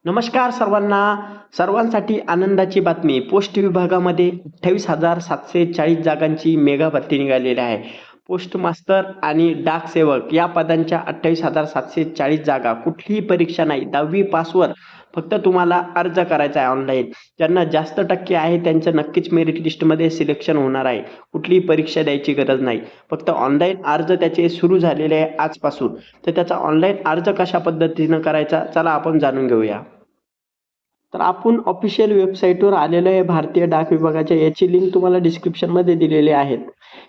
नमस्कार सर्वांसाठी आनंदाची बातमी. पोस्ट विभागामध्ये 28,740 जागांची मेगा भरती निघालेली आहे. पोस्ट मास्तर आणि डाक सेवक या पदांच्या 28,740 जागा. कुठलीही परीक्षा नाही, 10वी पासवर फक्त तुम्हाला अर्ज करायचा आहे ऑनलाईन. ज्यांना जास्त टक्के आहे त्यांचं नक्कीच मेरिट लिस्टमध्ये सिलेक्शन होणार आहे. कुठलीही परीक्षा द्यायची गरज नाही, फक्त ऑनलाईन अर्ज त्याचे सुरू झालेले आहे आजपासून. तर त्याचा ऑनलाईन अर्ज कशा पद्धतीनं करायचा, चला आपण जाणून घेऊया. तर आपण ऑफिशियल वेबसाईटवर आलेलो आहे भारतीय डाक विभागाच्या. याची लिंक तुम्हाला डिस्क्रिप्शनमध्ये दिलेली आहेत.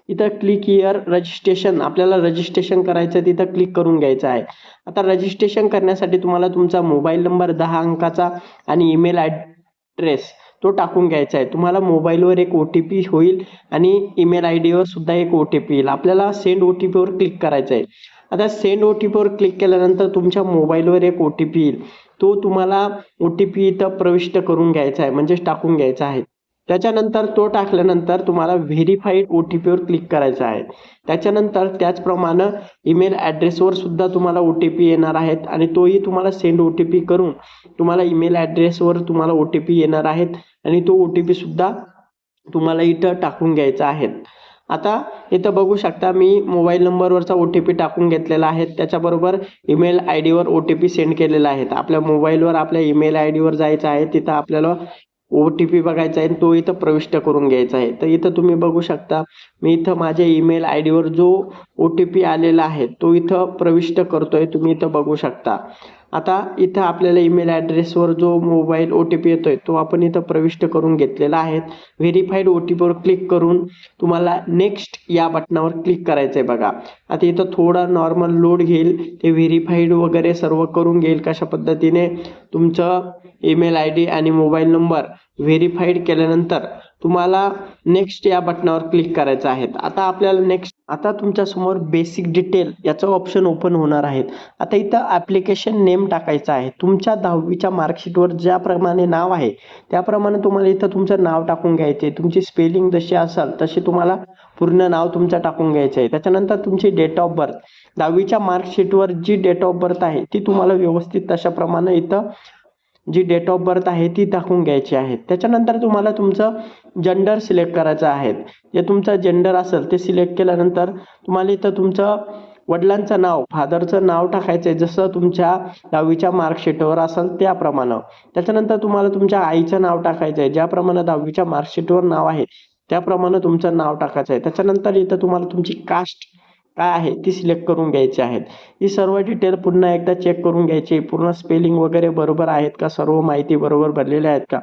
इथं क्लिक हिअर रजिस्ट्रेशन, आपल्याला रजिस्ट्रेशन करायचं, तिथं क्लिक करून घ्यायचं आहे. आता रजिस्ट्रेशन करण्यासाठी तुम्हाला तुमचा मोबाईल नंबर 10 अंकाचा आणि ईमेल ॲड्रेस तो टाकून घ्यायचा आहे. तुम्हाला मोबाईलवर एक OTP होईल आणि ईमेल आयडीवर सुद्धा एक OTP येईल. आपल्याला सेंड OTPवर क्लिक करायचं आहे. आता सेंड OTPवर क्लिक केल्यानंतर तुमच्या मोबाईलवर एक OTP येईल. तो तुम्हाला OTP इथं प्रविष्ट करून घ्यायचा आहे, म्हणजेच टाकून घ्यायचा आहे. त्याच्यानंतर तो टाकल्यानंतर तुम्हाला व्हेरीफाईड OTPवर क्लिक करायचं आहे. त्याच्यानंतर त्याचप्रमाणे ईमेल ॲड्रेसवर सुद्धा तुम्हाला OTP येणार आहेत आणि तोही तुम्हाला सेंड OTP करून तुम्हाला ईमेल ॲड्रेसवर तुम्हाला OTP येणार आहेत आणि तो OTP सुद्धा तुम्हाला इथं टाकून घ्यायचा आहे. आता इथं बघू शकता मी मोबाईल नंबरवरचा OTP टाकून घेतलेला आहे. त्याच्याबरोबर ईमेल आयडीवर OTP सेंड केलेला आहे. आपल्या मोबाईलवर आपल्या ईमेल आयडीवर जायचं आहे, तिथं आपल्याला OTP बघायचा आहे, तो इथं प्रविष्ट करून घ्यायचा आहे. तर इथं तुम्ही बघू शकता मी इथं माझ्या ईमेल आयडीवर जो OTP आलेला आहे तो इथं प्रविष्ट करतोय, तुम्ही इथं बघू शकता. आता इथं आपल्याला ईमेल ॲड्रेसवर जो मोबाईल OTP येतोय तो आपण इथं प्रविष्ट करून घेतलेला आहे. व्हेरीफाईड OTPवर क्लिक करून तुम्हाला नेक्स्ट या बटनावर क्लिक करायचं आहे. बघा आता इथं थोडा नॉर्मल लोड घेईल, ते व्हेरीफाईड वगैरे सर्व करून घेईल. कशा पद्धतीने तुमचं ईमेल आयडी आणि मोबाईल नंबर व्हेरीफाईड केल्यानंतर तुम्हाला नेक्स्ट या बटनावर क्लिक करायचं आहे. आता आपल्याला आता तुमच्या समोर बेसिक डिटेल याचं ऑप्शन ओपन होणार आहे. आता इथं ॲप्लिकेशन नेम टाकायचं आहे. तुमच्या 10वीच्या मार्कशीटवर ज्याप्रमाणे नाव आहे त्याप्रमाणे तुम्हाला इथं तुमचं नाव टाकून घ्यायचे. तुमची स्पेलिंग जशी असेल तशी तुम्हाला पूर्ण नाव तुमचं टाकून घ्यायचं आहे. त्याच्यानंतर तुमची डेट ऑफ बर्थ, 10वीच्या मार्कशीटवर जी डेट ऑफ बर्थ आहे ती तुम्हाला व्यवस्थित तशाप्रमाणे इथं जी डेट ऑफ बर्थ आहे ती टाकून घ्यायची आहे. त्याच्यानंतर तुम्हाला तुमचं जेंडर सिलेक्ट करायचं आहे. जे तुमचं जेंडर असेल ते सिलेक्ट केल्यानंतर तुम्हाला इथं तुमचं वडिलांचं नाव, फादरचं नाव टाकायचं आहे, जसं तुमच्या 10वीच्या मार्कशीटवर असेल त्याप्रमाणे. त्याच्यानंतर तुम्हाला तुमच्या आईचं नाव टाकायचं आहे, ज्याप्रमाणे 10वीच्या मार्कशीटवर नाव आहे त्याप्रमाणे तुमचं नाव टाकायचं आहे. त्याच्यानंतर इथं तुम्हाला तुमची कास्ट काय आहे ती सिलेक्ट करून घ्यायची आहेत. ही सर्व डिटेल पुन्हा एकदा चेक करून घ्यायची. पूर्ण स्पेलिंग वगैरे बरोबर आहेत का, सर्व माहिती बरोबर भरलेल्या आहेत का,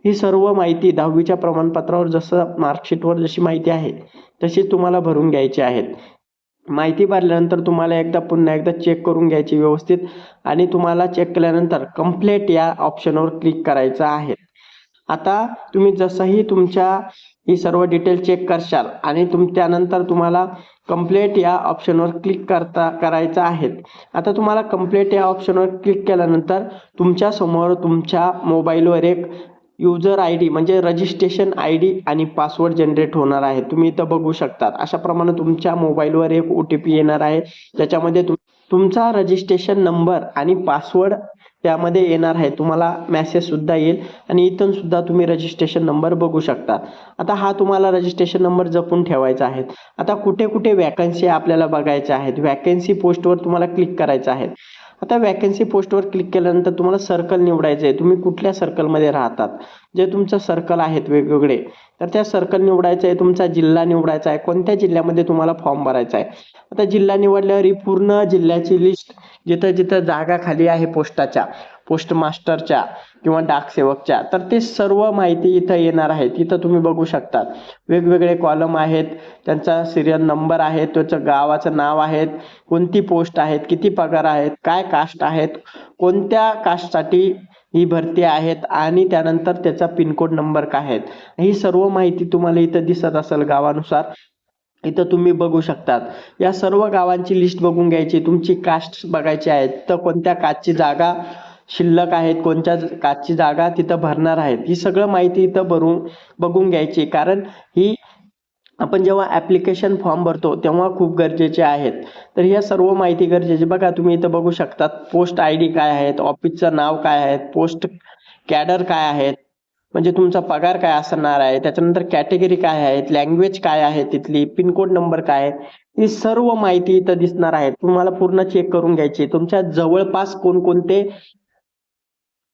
ही सर्व माहिती 10वीच्या प्रमाणपत्रावर जसं मार्कशीटवर जशी माहिती आहे तशी तुम्हाला भरून घ्यायची आहेत. माहिती भरल्यानंतर तुम्हाला पुन्हा एकदा चेक करून घ्यायची व्यवस्थित आणि तुम्हाला चेक केल्यानंतर कंप्लीट या ऑप्शनवर क्लिक करायचं आहे. आता तुम्ही जसंही तुमच्या ही सर्व डिटेल चेक करशाल आणि त्यानंतर तुम्हाला कंप्लीट या ऑप्शनवर क्लिक करायचं आहे. आता तुम्हाला कंप्लीट या ऑप्शनवर क्लिक केल्यानंतर तुमच्या समोर तुमच्या मोबाईलवर एक युजर ID म्हणजे रजिस्ट्रेशन ID आणि पासवर्ड जनरेट होणार आहे. तुम्ही इथं बघू शकता. अशाप्रमाणे तुमच्या मोबाईलवर एक OTP येणार आहे, त्याच्यामध्ये तुमचा रजिस्ट्रेशन नंबर आणि पासवर्ड त्यामध्ये येणार आहे. तुम्हाला मेसेज सुद्धा येईल आणि इथून सुद्धा तुम्ही रजिस्ट्रेशन नंबर बघू शकता. आता हा तुम्हाला रजिस्ट्रेशन नंबर जपून ठेवायचा आहे. आता कुठे कुठे वॅकन्सी आपल्याला बघायच्या आहेत, वॅकन्सी पोस्टवर तुम्हाला क्लिक करायचं आहे. आता वॅकन्सी पोस्टवर क्लिक केल्यानंतर तुम्हाला सर्कल निवडायचं आहे. तुम्ही कुठल्या सर्कलमध्ये राहतात, जे तुमचं सर्कल आहेत वेगवेगळे, तर त्या सर्कल निवडायचं आहे. तुमचा जिल्हा निवडायचा आहे, कोणत्या जिल्ह्यामध्ये तुम्हाला फॉर्म भरायचा आहे. आता जिल्हा निवडल्यावर ही पूर्ण जिल्ह्याची लिस्ट, जिथं जिथं जागा खाली आहे पोस्टाच्या, पोस्ट मास्टरच्या किंवा डाक सेवकच्या, तर ते सर्व माहिती इथं येणार आहे. तिथं तुम्ही बघू शकता वेगवेगळे कॉलम आहेत, त्यांचा सिरियल नंबर आहे, त्याचं गावाचं नाव आहेत, कोणती पोस्ट आहेत, किती पगार आहेत, काय कास्ट आहेत, कोणत्या कास्टसाठी ही भरती आहेत आणि त्यानंतर त्याचा पिनकोड नंबर काय आहेत, ही सर्व माहिती तुम्हाला इथं दिसत असेल गावानुसार. इथं तुम्ही बघू शकतात. या सर्व गावांची लिस्ट बघून घ्यायची. तुमची कास्ट बघायची आहे, तर कोणत्या कास्टची जागा शिल्लक आहेत, कोणत्या कास्टची जागा तिथं भरणार आहेत, ही सगळं माहिती इथं बघून घ्यायची. कारण ही आपण जेव्हा ॲप्लिकेशन फॉर्म भरतो तेव्हा खूप गरजेचे आहेत. तर ह्या सर्व माहिती गरजेची बघा, तुम्ही इथं बघू शकता पोस्ट आय डी काय आहेत, ऑफिसचं नाव काय आहे, पोस्ट कॅडर काय आहेत, म्हणजे तुमचा पगार काय असणार आहे, त्याच्यानंतर कॅटेगरी काय आहेत, लँग्वेज काय आहे तिथली, पिनकोड नंबर काय आहे, ही सर्व माहिती इथं दिसणार आहे. तुम्हाला पूर्ण चेक करून घ्यायची. तुमच्या जवळपास कोणकोणते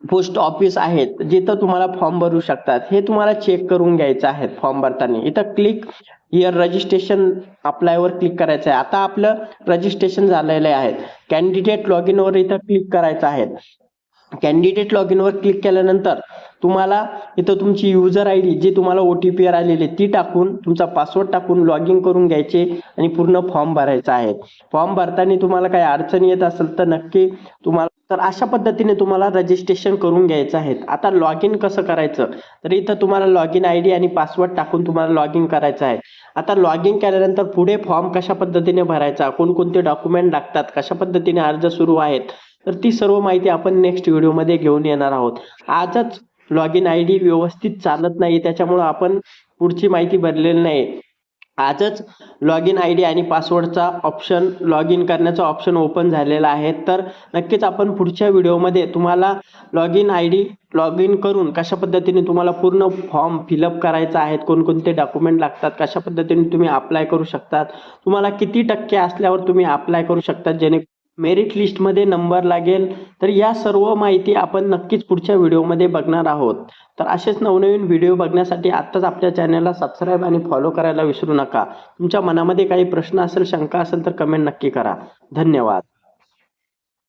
पोस्ट ऑफिस आहेत जिथं तुम्हाला फॉर्म भरू शकतात हे तुम्हाला चेक करून घ्यायचं आहे. फॉर्म भरताना इथं क्लिक हिअर रजिस्ट्रेशन अप्लायवर क्लिक करायचं आहे. आता आपलं रजिस्ट्रेशन झालेलं आहे. कॅन्डिडेट लॉग इनवर इथं क्लिक करायचं आहे. कॅन्डिडेट लॉग इनवर क्लिक केल्यानंतर तुम्हाला इथं तुमची युजर आय डी जी तुम्हाला OTP आलेली ती टाकून तुमचा पासवर्ड टाकून लॉग इन करून घ्यायचे आणि पूर्ण फॉर्म भरायचा आहे. फॉर्म भरताना तुम्हाला काही अडचण येत असेल तर नक्की तुम्हाला तर अशा पद्धतीने तुम्हाला रजिस्ट्रेशन करून घ्यायचं आहे. आता लॉग इन कसं करायचं, तर इथं तुम्हाला लॉग इन आय डी आणि पासवर्ड टाकून तुम्हाला लॉग इन करायचं आहे. आता लॉग इन केल्यानंतर पुढे फॉर्म कशा पद्धतीने भरायचा, कोणकोणते डॉक्युमेंट लागतात, कशा पद्धतीने अर्ज सुरू आहेत, तर ती सर्व माहिती आपण नेक्स्ट व्हिडिओमध्ये घेऊन येणार आहोत. आजच लॉग इन आय डी व्यवस्थित चालत नाही, त्याच्यामुळं आपण पुढची माहिती भरलेली नाही. आजच लॉग इन आय डी आणि पासवर्डचा ऑप्शन, लॉग इन करण्याचा ऑप्शन ओपन झालेला आहे. तर नक्कीच आपण पुढच्या व्हिडिओमध्ये तुम्हाला log in I D log in करून कशा पद्धतीने तुम्हाला पूर्ण फॉर्म फिलअप करायचा आहे, कोणकोणते डॉक्युमेंट लागतात, कशा पद्धतीने तुम्ही अप्लाय करू शकतात, तुम्हाला किती टक्के असल्यावर तुम्ही अप्लाय करू शकतात जेणे मेरिट लिस्टमध्ये नंबर लागेल, तर या सर्व माहिती आपण नक्कीच पुढच्या व्हिडिओमध्ये बघणार आहोत. तर असेच नवनवीन व्हिडिओ बघण्यासाठी आत्ताच आपल्या चॅनलला सबस्क्राईब आणि फॉलो करायला विसरू नका. तुमच्या मनामध्ये काही प्रश्न असेल, शंका असेल तर कमेंट नक्की करा. धन्यवाद.